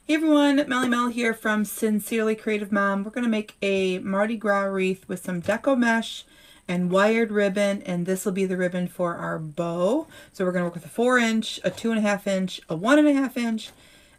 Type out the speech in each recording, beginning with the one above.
Hey everyone, Melly Mel here from Sincerely Creative Mom. We're going to make a Mardi Gras wreath with some Deco Mesh and wired ribbon, and this will be the ribbon for our bow. So we're going to work with a 4-inch, a 2.5-inch, a 1.5-inch,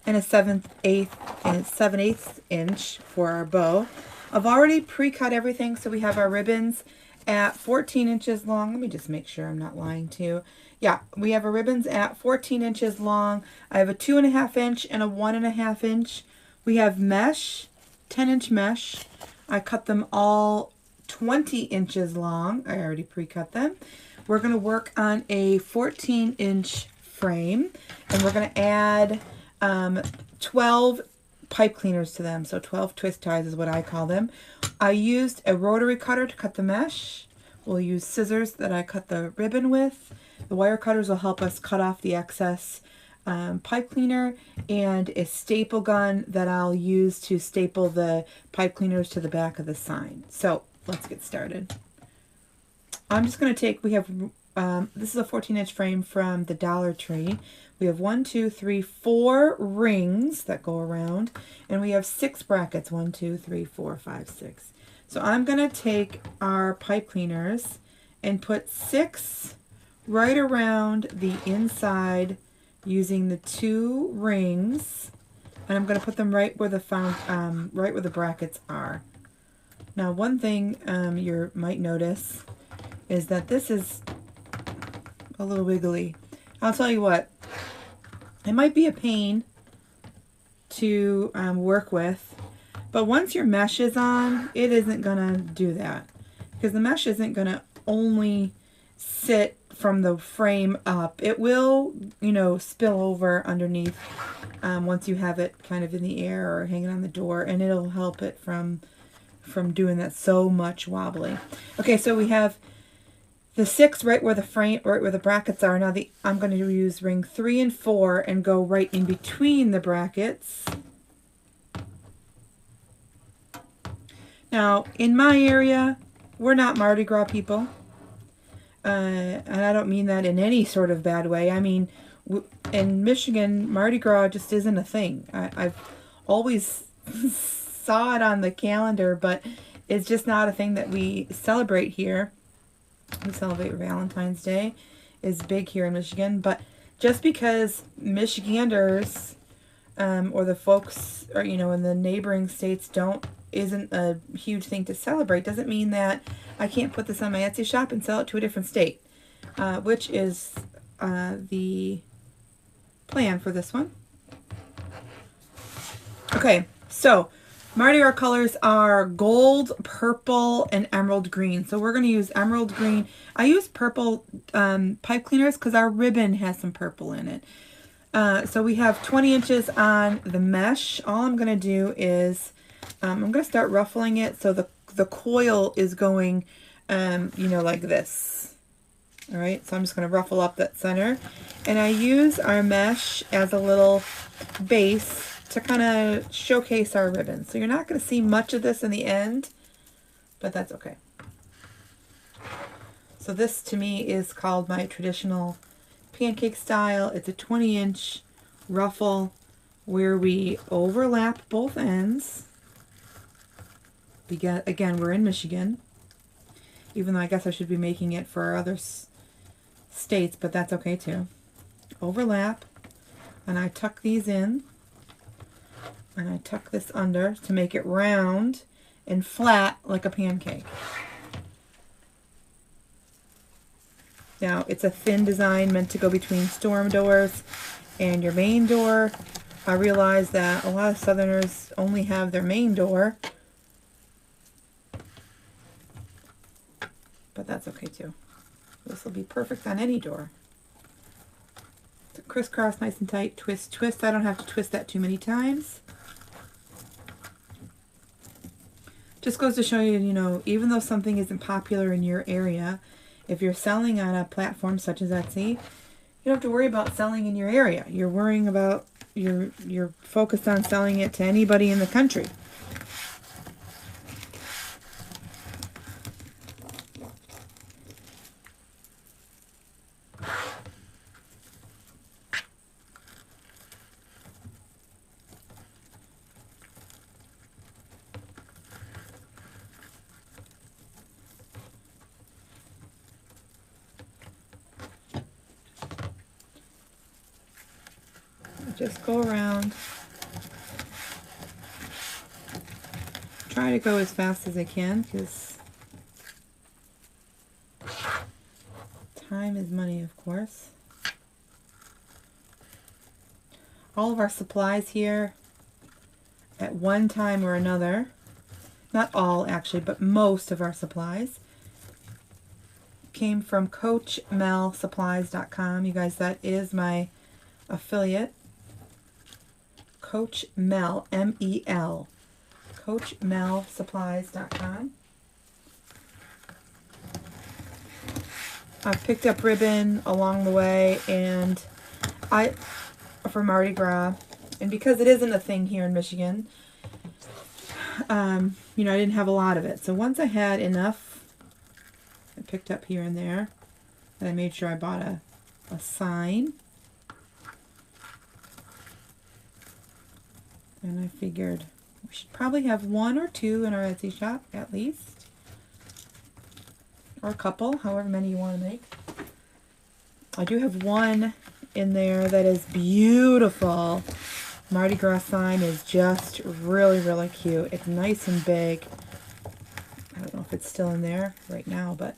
and a 7/8 inch for our bow. I've already pre-cut everything, so we have our ribbons at 14 inches long. Let me just make sure I'm not lying to you. Yeah, we have our ribbons at 14 inches long. I have a 2.5-inch and a 1.5-inch. We have mesh, 10-inch mesh. I cut them all 20 inches long. I already pre-cut them. We're going to work on a 14-inch frame, and we're going to add 12 pipe cleaners to them. So 12 twist ties is what I call them. I used a rotary cutter to cut the mesh. We'll use scissors that I cut the ribbon with. The wire cutters will help us cut off the excess pipe cleaner, and a staple gun that I'll use to staple the pipe cleaners to the back of the sign. So let's get started. I'm just going to take, we have, this is a 14-inch frame from the Dollar Tree. We have 1, 2, 3, 4 rings that go around, and we have 6 brackets, 1, 2, 3, 4, 5, 6. So I'm going to take our pipe cleaners and put 6 right around the inside using the 2 rings, and I'm going to put them right where the right where the brackets are. Now, one thing you might notice is that this is a little wiggly. I'll tell you what, it might be a pain to work with, but once your mesh is on, it isn't gonna do that, because the mesh isn't gonna only sit from the frame up. It will, you know, spill over underneath once you have it kind of in the air or hanging on the door, and it'll help it from doing that so much wobbly. Okay, so we have the 6 right where the frame, right where the brackets are. Now I'm going to use ring 3 and 4 and go right in between the brackets. Now, in my area, we're not Mardi Gras people. And I don't mean that in any sort of bad way. I mean, in Michigan, Mardi Gras just isn't a thing. I've always saw it on the calendar, but it's just not a thing that we celebrate here. We celebrate Valentine's Day is big here in Michigan, but just because Michiganders or the folks, or you know, in the neighboring states isn't a huge thing to celebrate doesn't mean that I can't put this on my Etsy shop and sell it to a different state, which is the plan for this one. Okay, so Mardi Gras colors are gold, purple, and emerald green. So we're going to use emerald green. I use purple pipe cleaners because our ribbon has some purple in it. So we have 20 inches on the mesh. All I'm going to do is I'm going to start ruffling it so the coil is going, you know, like this. All right, so I'm just going to ruffle up that center. And I use our mesh as a little base to kind of showcase our ribbon. So you're not going to see much of this in the end, but that's okay. So this to me is called my traditional pancake style. It's a 20-inch ruffle where we overlap both ends. Again, we're in Michigan, even though I guess I should be making it for other states, but that's okay too. Overlap, and I tuck these in. And I tuck this under to make it round and flat like a pancake. Now, it's a thin design meant to go between storm doors and your main door. I realize that a lot of Southerners only have their main door, but that's okay too. This will be perfect on any door. So crisscross nice and tight, twist, twist. I don't have to twist that too many times. Just goes to show you, you know, even though something isn't popular in your area, if you're selling on a platform such as Etsy, you don't have to worry about selling in your area. You're worrying about, you're focused on selling it to anybody in the country. just go around. Try to go as fast as I can because time is money, of course. All of our supplies here at one time or another, not all actually, but most of our supplies came from CoachMelSupplies.com. You guys, that is my affiliate. Coach Mel, M-E-L. CoachMelSupplies.com. I've picked up ribbon along the way, and for Mardi Gras, and because it isn't a thing here in Michigan, you know, I didn't have a lot of it. So once I had enough, I picked up here and there, and I made sure I bought a sign. And I figured we should probably have one or two in our Etsy shop at least. Or a couple, however many you want to make. I do have one in there that is beautiful. Mardi Gras sign is just really, really cute. It's nice and big. I don't know if it's still in there right now, but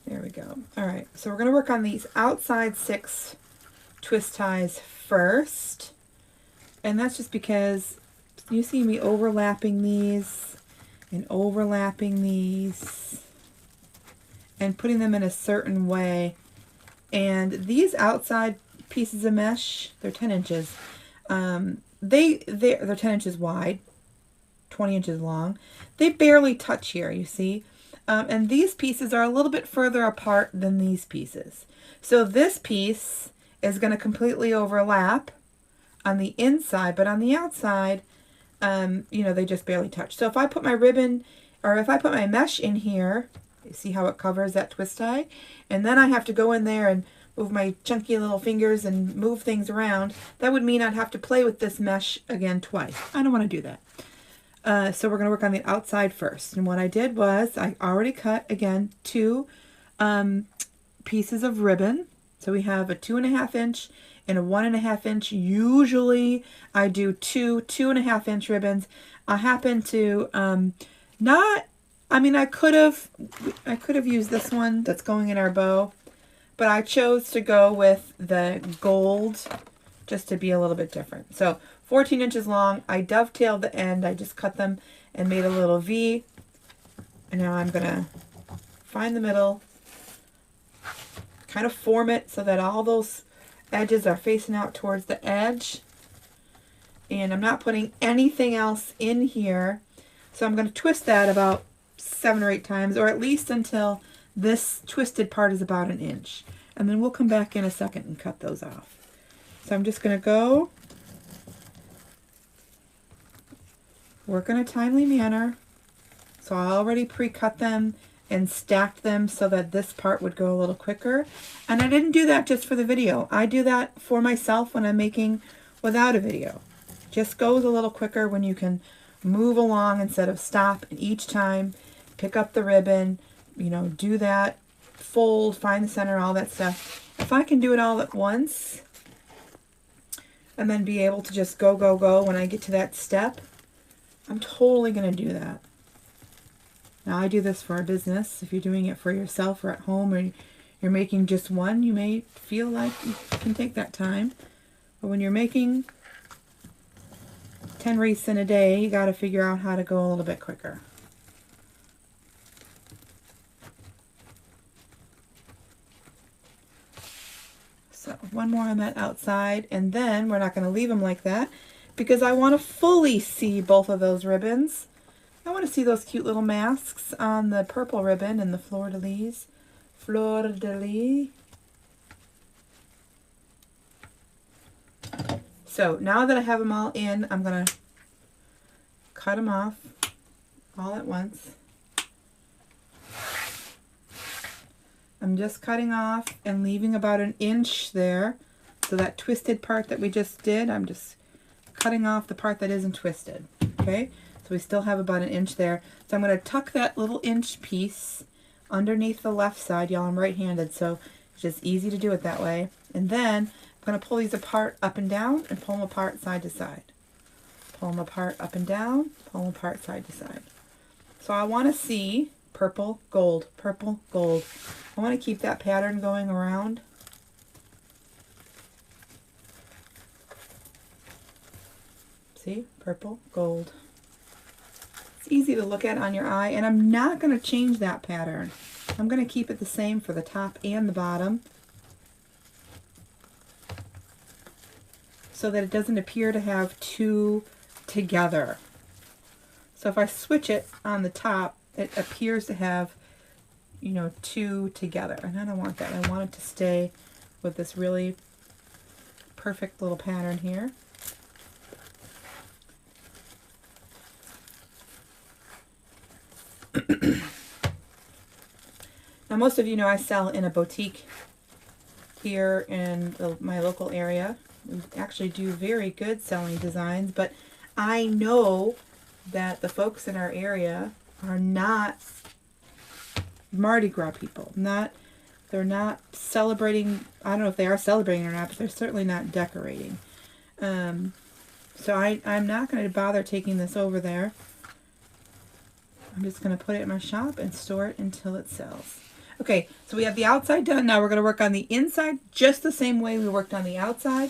there we go. All right, so we're going to work on these outside 6 twist ties first. And that's just because you see me overlapping these and overlapping these and putting them in a certain way. And these outside pieces of mesh, they're 10 inches. They're 10 inches wide, 20 inches long. They barely touch here, you see. And these pieces are a little bit further apart than these pieces. So this piece is going to completely overlap on the inside, but on the outside, you know, they just barely touch. So if I put my ribbon, or if I put my mesh in here, you see how it covers that twist tie? And then I have to go in there and move my chunky little fingers and move things around. That would mean I'd have to play with this mesh again twice. I don't want to do that. So we're going to work on the outside first. And what I did was I already cut, again, 2 pieces of ribbon. So we have a 2.5 inch and a 1.5 inch. Usually I do 2 2.5 inch ribbons. I happen to I could have used this one that's going in our bow, but I chose to go with the gold just to be a little bit different. So 14 inches long. I dovetailed the end. I just cut them and made a little V. And now I'm going to find the middle, kind of form it so that all those edges are facing out towards the edge. And I'm not putting anything else in here. So I'm going to twist that about 7 or 8 times, or at least until this twisted part is about 1 inch. And then we'll come back in a second and cut those off. So I'm just going to go work in a timely manner. So I already pre-cut them and stacked them so that this part would go a little quicker. And I didn't do that just for the video. I do that for myself when I'm making without a video. Just goes a little quicker when you can move along instead of stop, and each time pick up the ribbon, you know, do that, fold, find the center, all that stuff. If I can do it all at once and then be able to just go, go, go when I get to that step, I'm totally going to do that. Now I do this for a business. If you're doing it for yourself or at home, or you're making just one, you may feel like you can take that time. But when you're making 10 wreaths in a day, you got to figure out how to go a little bit quicker. So one more on that outside, and then we're not going to leave them like that because I want to fully see both of those ribbons. I want to see those cute little masks on the purple ribbon and the fleur-de-lis. Fleur-de-lis. So now that I have them all in, I'm going to cut them off all at once. I'm just cutting off and leaving about 1 inch there. So that twisted part that we just did, I'm just cutting off the part that isn't twisted. Okay, so we still have about 1 inch there. So I'm going to tuck that little inch piece underneath the left side. Y'all, I'm right-handed, so It's just easy to do it that way. And then I'm going to pull these apart up and down and pull them apart side to side. Pull them apart up and down, pull them apart side to side. So I want to see purple, gold, purple, gold. I want to keep that pattern going around. See, purple, gold. It's easy to look at on your eye, and I'm not going to change that pattern. I'm going to keep it the same for the top and the bottom so that it doesn't appear to have two together. So if I switch it on the top, it appears to have, you know, two together, and I don't want that. I want it to stay with this really perfect little pattern here. Now, most of you know I sell in a boutique here in my local area. We actually do very good selling designs, but I know that the folks in our area are not Mardi Gras people. They're not celebrating. I don't know if they are celebrating or not, but they're certainly not decorating. So I'm not going to bother taking this over there. I'm just going to put it in my shop and store it until it sells. Okay, so we have the outside done. Now we're going to work on the inside just the same way we worked on the outside.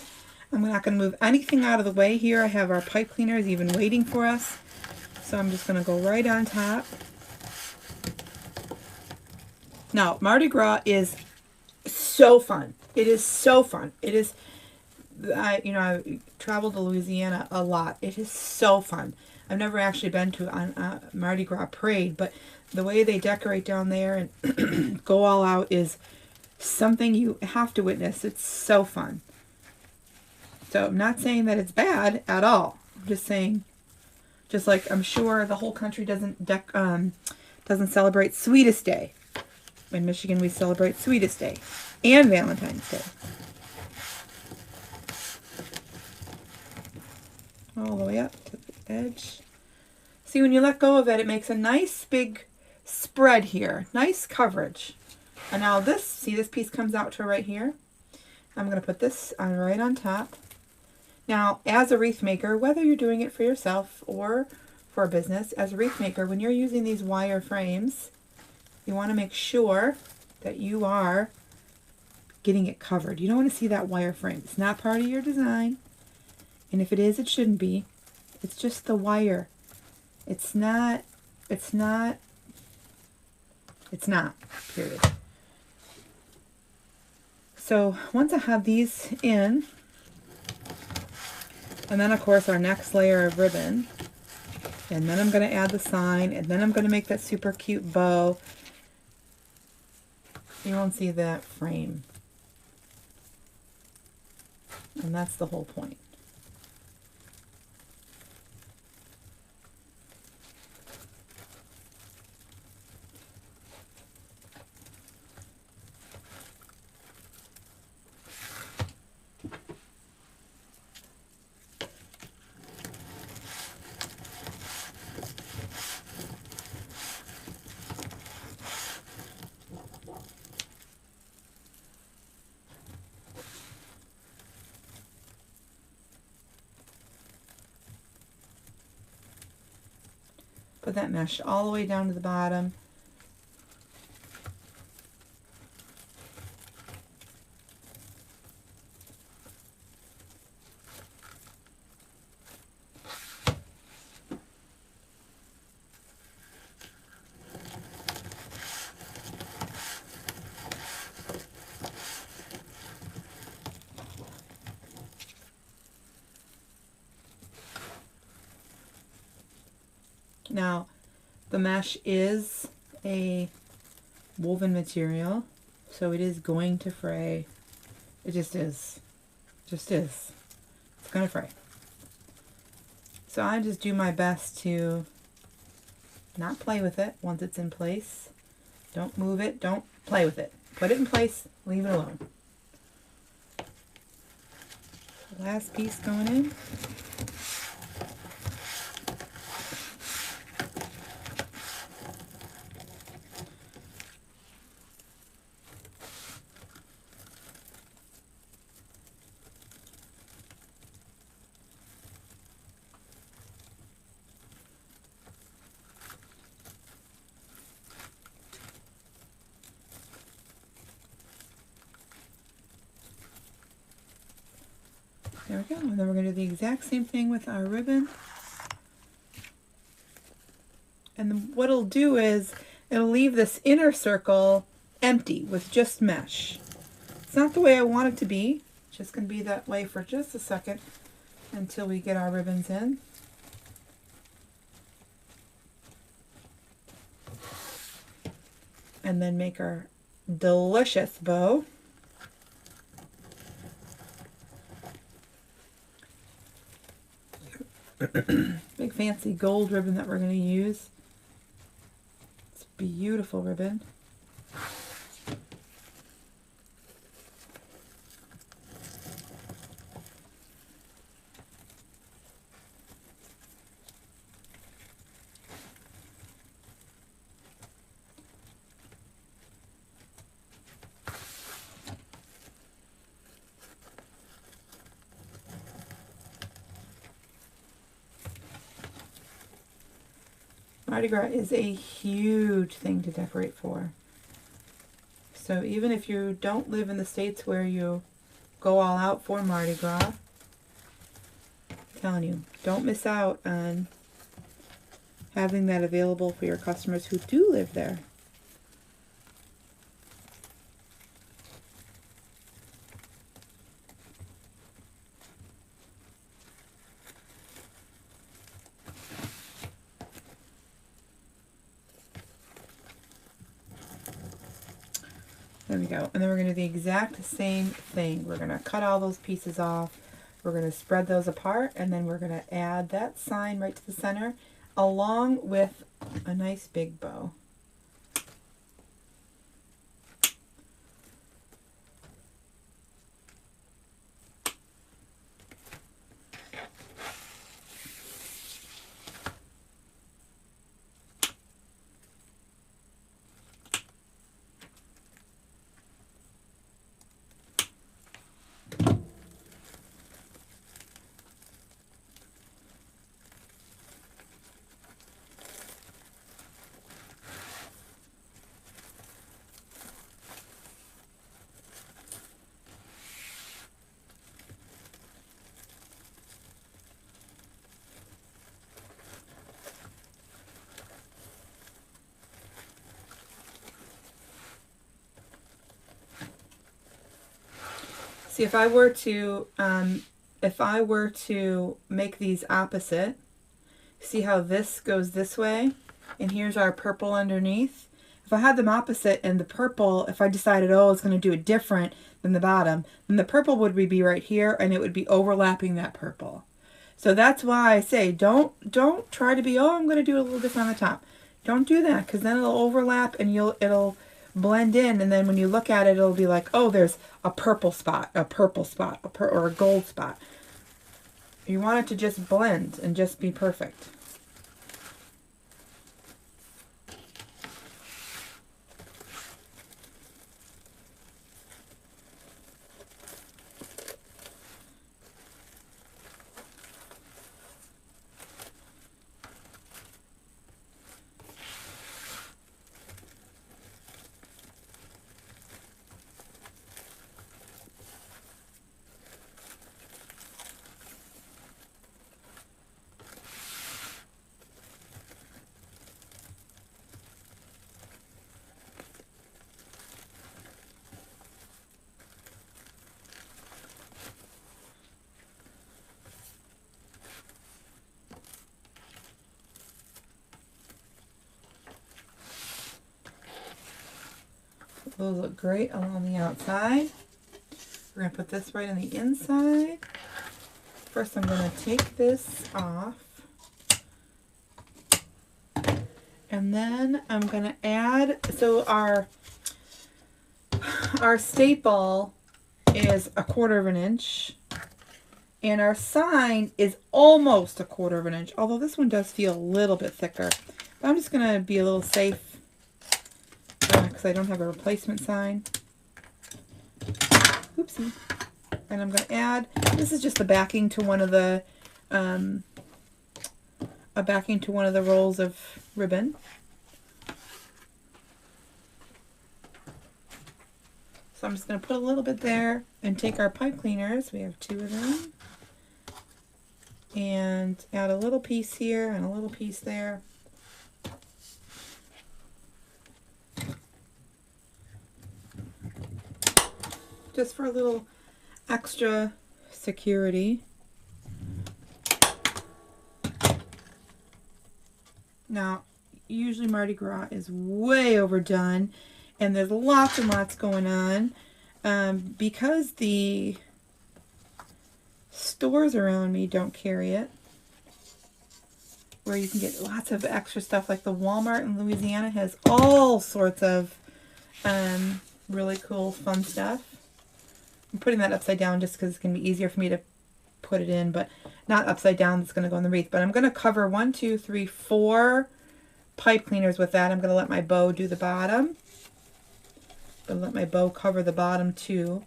I'm not going to move anything out of the way here. I have our pipe cleaners even waiting for us. So I'm just going to go right on top. Now, Mardi Gras is so fun. It is so fun. It is, I traveled to Louisiana a lot. It is so fun. I've never actually been to a Mardi Gras parade, but the way they decorate down there and go all out is something you have to witness. It's so fun. So I'm not saying that it's bad at all. I'm just saying, just like I'm sure the whole country doesn't celebrate Sweetest Day. In Michigan, we celebrate Sweetest Day and Valentine's Day. All the way up to the edge. See, when you let go of it, it makes a nice big spread here. Nice coverage. And now this piece comes out to right here. I'm going to put this on right on top. Now, as a wreath maker, whether you're doing it for yourself or for a business, as a wreath maker, when you're using these wire frames, you want to make sure that you are getting it covered. You don't want to see that wire frame. It's not part of your design. And if it is, it shouldn't be. It's just the wire. It's not, period. So once I have these in, and then of course our next layer of ribbon, and then I'm going to add the sign, and then I'm going to make that super cute bow. You won't see that frame. And that's the whole point. Put that mesh all the way down to the bottom. Now, the mesh is a woven material, so it is going to fray. It just is. Just is. It's going to fray. So I just do my best to not play with it once it's in place. Don't move it. Don't play with it. Put it in place. Leave it alone. Last piece going in. There we go. And then we're going to do the exact same thing with our ribbon. And then what it'll do is it'll leave this inner circle empty with just mesh. It's not the way I want it to be. It's just going to be that way for just a second until we get our ribbons in. And then make our delicious bow. Big fancy gold ribbon that we're going to use. It's a beautiful ribbon. Mardi Gras is a huge thing to decorate for. So even if you don't live in the States where you go all out for Mardi Gras, I'm telling you, don't miss out on having that available for your customers who do live there. There we go. And then we're going to do the exact same thing. We're going to cut all those pieces off. We're going to spread those apart, and then we're going to add that sign right to the center along with a nice big bow. See, if I were to make these opposite, see how this goes this way, and here's our purple underneath. If I had them opposite and the purple, if I decided, oh, it's going to do it different than the bottom, then the purple would be right here, and it would be overlapping that purple. So that's why I say don't try to be, oh, I'm going to do it a little different on the top. Don't do that, because then it'll overlap and it'll blend in, and then when you look at it, it'll be like, oh, there's a purple spot, or a gold spot. You want it to just blend and just be perfect. Those look great along the outside. We're going to put this right on the inside. First, I'm going to take this off. And then I'm going to add, so our staple is 1/4 of an inch. And our sign is almost 1/4 of an inch, although this one does feel a little bit thicker. But I'm just going to be a little safe because I don't have a replacement sign. Oopsie. And I'm going to add, this is just the backing to one of the, rolls of ribbon. So I'm just going to put a little bit there and take our pipe cleaners. We have 2 of them. and add a little piece here and a little piece there. Just for a little extra security. Now, usually Mardi Gras is way overdone, and there's lots and lots going on. Because the stores around me don't carry it, where you can get lots of extra stuff, like the Walmart in Louisiana has all sorts of really cool, fun stuff. I'm putting that upside down just because it's going to be easier for me to put it in, but not upside down. It's going to go in the wreath. But I'm going to cover 1, 2, 3, 4 pipe cleaners with that. I'm going to let my bow do the bottom. I'm going to let my bow cover the bottom 2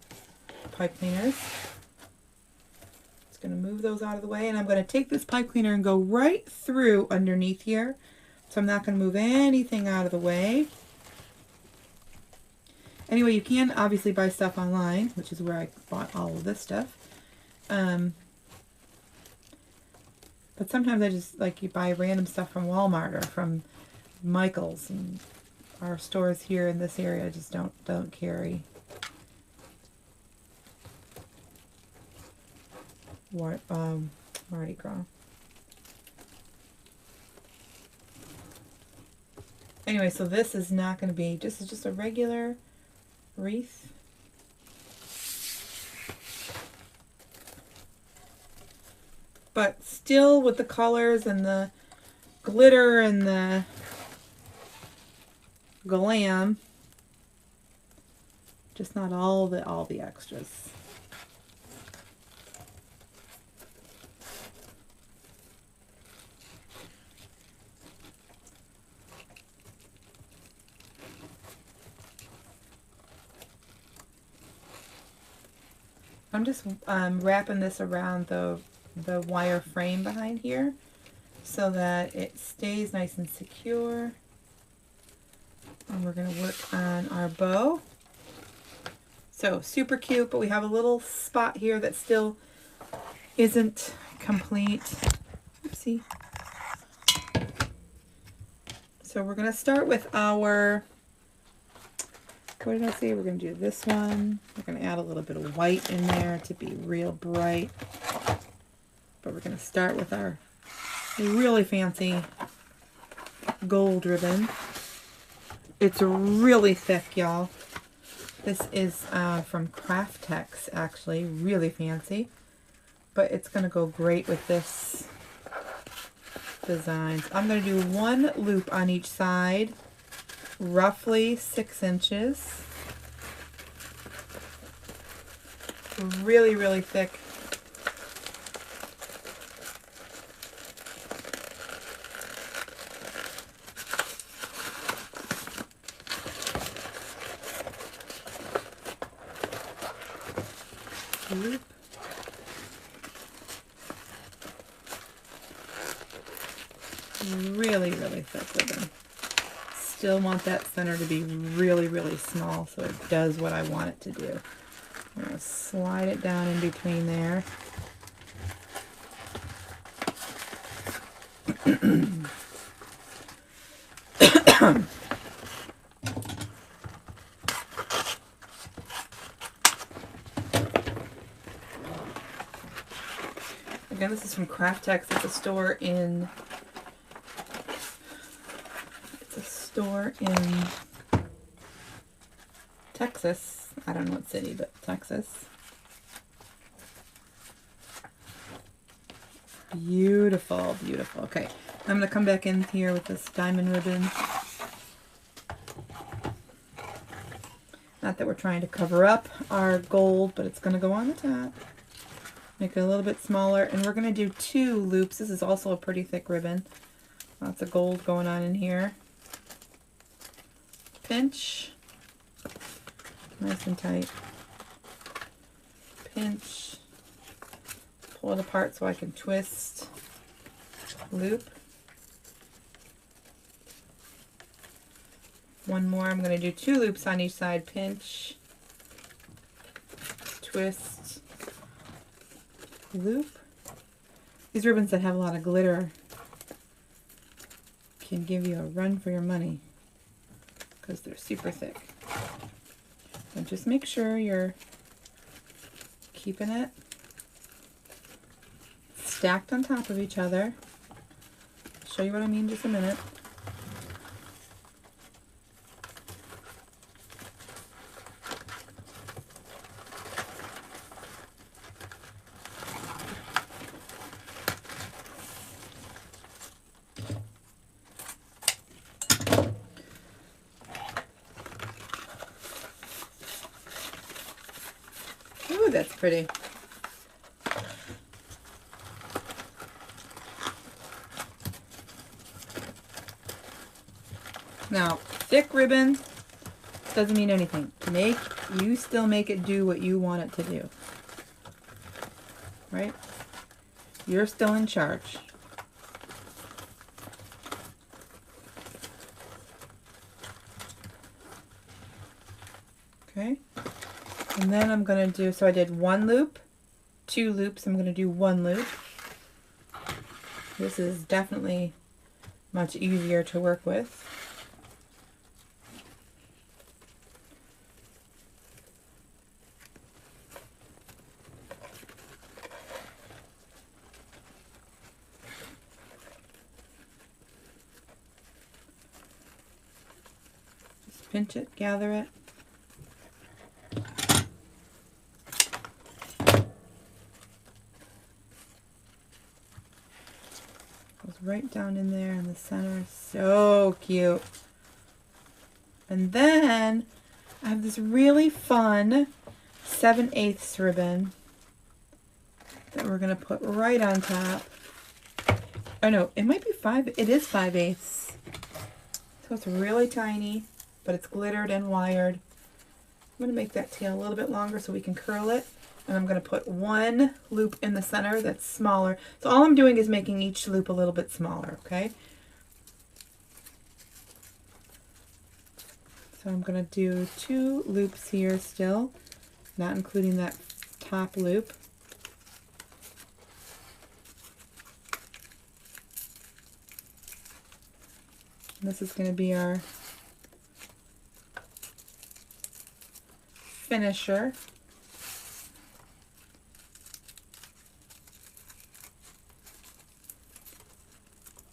pipe cleaners. Just going to move those out of the way, and I'm going to take this pipe cleaner and go right through underneath here. So I'm not going to move anything out of the way. Anyway, you can obviously buy stuff online, which is where I bought all of this stuff. But sometimes I just, like, you buy random stuff from Walmart or from Michael's, and our stores here in this area just don't carry Mardi Gras. Anyway, so this is not going to be, this is just a regular wreath. But still with the colors and the glitter and the glam, just not all the extras. I'm just wrapping this around the wire frame behind here so that it stays nice and secure. And we're going to work on our bow. So super cute, but we have a little spot here that still isn't complete. Oopsie. So we're going to start with our, what did I say? We're going to do this one. We're going to add a little bit of white in there to be real bright. But we're going to start with our really fancy gold ribbon. It's really thick, y'all. This is from Craftex, actually. Really fancy. But it's going to go great with this design. So I'm going to do 1 loop on each side, roughly 6 inches. Really, really thick. Loop. Really, really thick ribbon. Still want that center to be really, really small so it does what I want it to do. I'm going to slide it down in between there. Again, this is from Craftex. It's a store in Texas. I don't know what city, but Texas. Beautiful, beautiful. Okay, I'm going to come back in here with this diamond ribbon. Not that we're trying to cover up our gold, but it's going to go on the top. Make it a little bit smaller, and we're going to do 2 loops. This is also a pretty thick ribbon. Lots of gold going on in here. Pinch. Nice and tight. Pinch. Pull it apart so I can twist. Loop. 1 more. I'm going to do 2 loops on each side. Pinch. Twist. Loop. These ribbons that have a lot of glitter can give you a run for your money because they're super thick. So just make sure you're keeping it stacked on top of each other. I'll show you what I mean in just a minute. Ooh, that's pretty. Now, thick ribbon doesn't mean anything. You still make it do what you want it to do. Right? You're still in charge. Okay? And then I'm going to do, so I did 1 loop, 2 loops, I'm going to do 1 loop. This is definitely much easier to work with. Just pinch it, gather it. Right down in there in the center. So cute. And then I have this really fun 7/8 ribbon that we're going to put right on top. Oh no, it might be 5. It is 5/8. So it's really tiny, but it's glittered and wired. I'm going to make that tail a little bit longer so we can curl it. And I'm going to put 1 loop in the center that's smaller. So all I'm doing is making each loop a little bit smaller, okay? So I'm going to do 2 loops here still, not including that top loop. And this is going to be our finisher.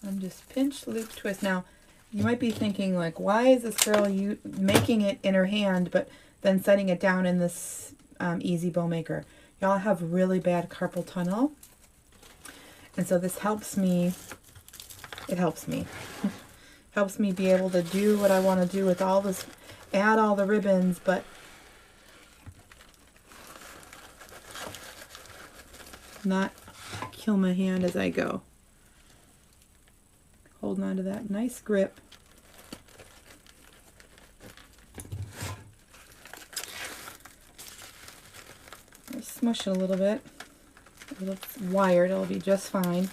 I'm just pinch, loop, twist. Now, you might be thinking, like, why is this girl making it in her hand, but then setting it down in this Easy Bow Maker? Y'all have really bad carpal tunnel, and so this helps me. It helps me. Helps me be able to do what I want to do with all this, add all the ribbons, but not kill my hand as I go. Holding on to that nice grip. I'll smush it a little bit. If it's wired, it'll be just fine.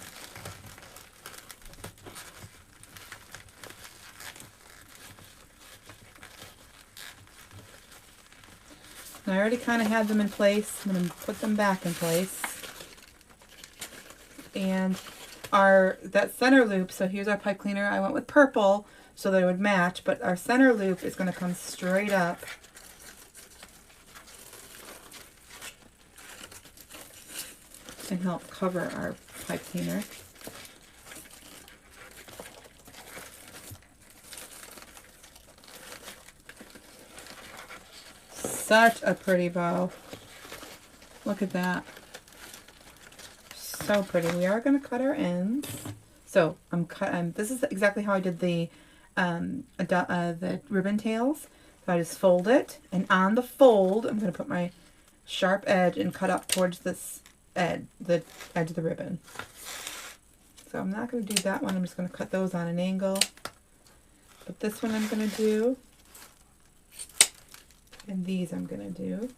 And I already kind of had them in place. I'm going to put them back in place. And that center loop, so here's our pipe cleaner. I went with purple so that it would match, but our center loop is going to come straight up. And help cover our pipe cleaner. Such a pretty bow. Look at that. So pretty. We are going to cut our ends. So this is exactly how I did the ribbon tails. So I just fold it, and on the fold, I'm going to put my sharp edge and cut up towards this edge, the edge of the ribbon. So I'm not going to do that one. I'm just going to cut those on an angle. But this one I'm going to do, and these I'm going to do.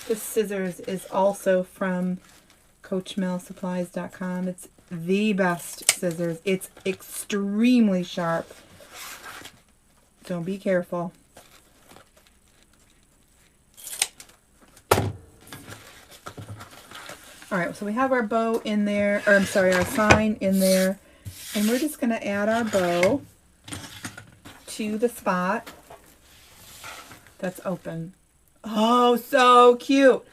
This scissors is also from CoachMelSupplies.com. It's the best scissors. It's extremely sharp. So be careful. All right, so we have our bow in there, or I'm sorry, our sign in there. And we're just going to add our bow to the spot that's open. Oh, so cute.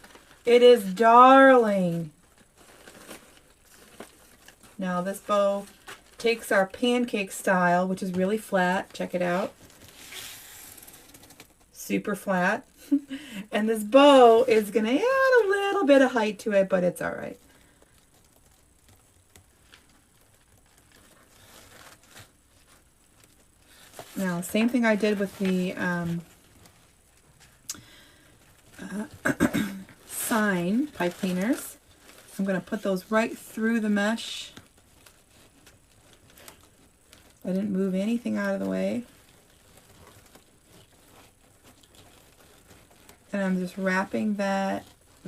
It is darling. Now this bow takes our pancake style, which is really flat. Check it out. Super flat. And this bow is going to add a little bit of height to it, but it's all right. Now, same thing I did with the sign pipe cleaners. I'm going to put those right through the mesh. I didn't move anything out of the way. And I'm just wrapping that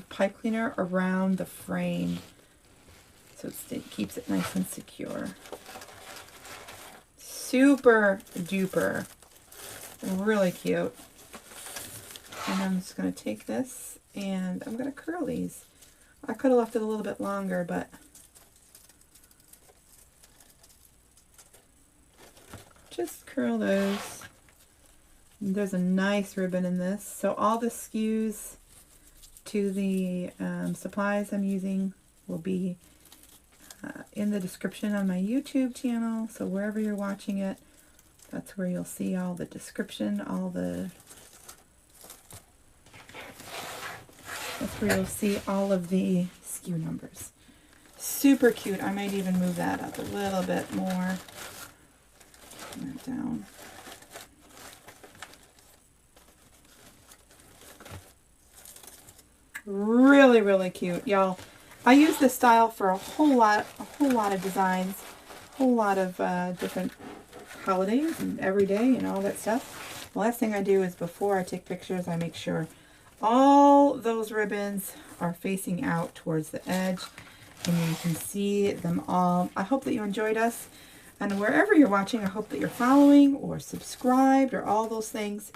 pipe cleaner around the frame so it keeps it nice and secure. Super duper. Really cute. And I'm just going to take this and I'm going to curl these. I could have left it a little bit longer, but just curl those. And there's a nice ribbon in this. So all the SKUs to the supplies I'm using will be in the description on my YouTube channel. So wherever you're watching it, that's where you'll see all the description, that's where you'll see all of the SKU numbers. Super cute. I might even move that up a little bit more. Turn that down. Really, really cute, y'all. I use this style for a whole lot of designs, a whole lot of different holidays and every day and all that stuff. The last thing I do is before I take pictures, I make sure all those ribbons are facing out towards the edge and you can see them all. I hope that you enjoyed us, and wherever you're watching, I hope that you're following or subscribed or all those things.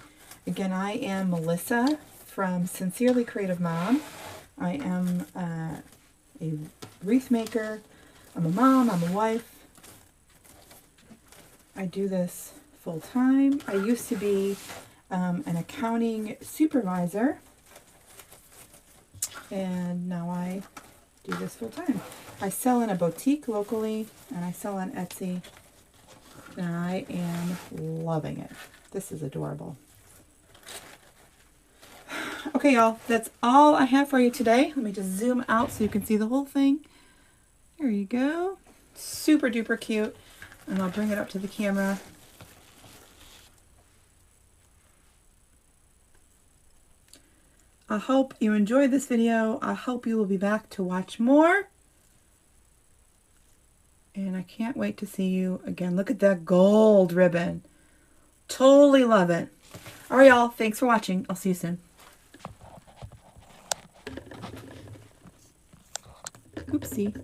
Again, I am Melissa from Sincerely Creative Mom. I am a wreath maker. I'm a mom. I'm a wife. I do this full time. I used to be an accounting supervisor, and now I do this full time. I sell in a boutique locally, and I sell on Etsy, and I am loving it. This is adorable. Okay, y'all, that's all I have for you today. Let me just zoom out so you can see the whole thing. There you go. Super duper cute. And I'll bring it up to the camera. I hope you enjoyed this video. I hope you will be back to watch more. And I can't wait to see you again. Look at that gold ribbon. Totally love it. All right, y'all. Thanks for watching. I'll see you soon. Oopsie.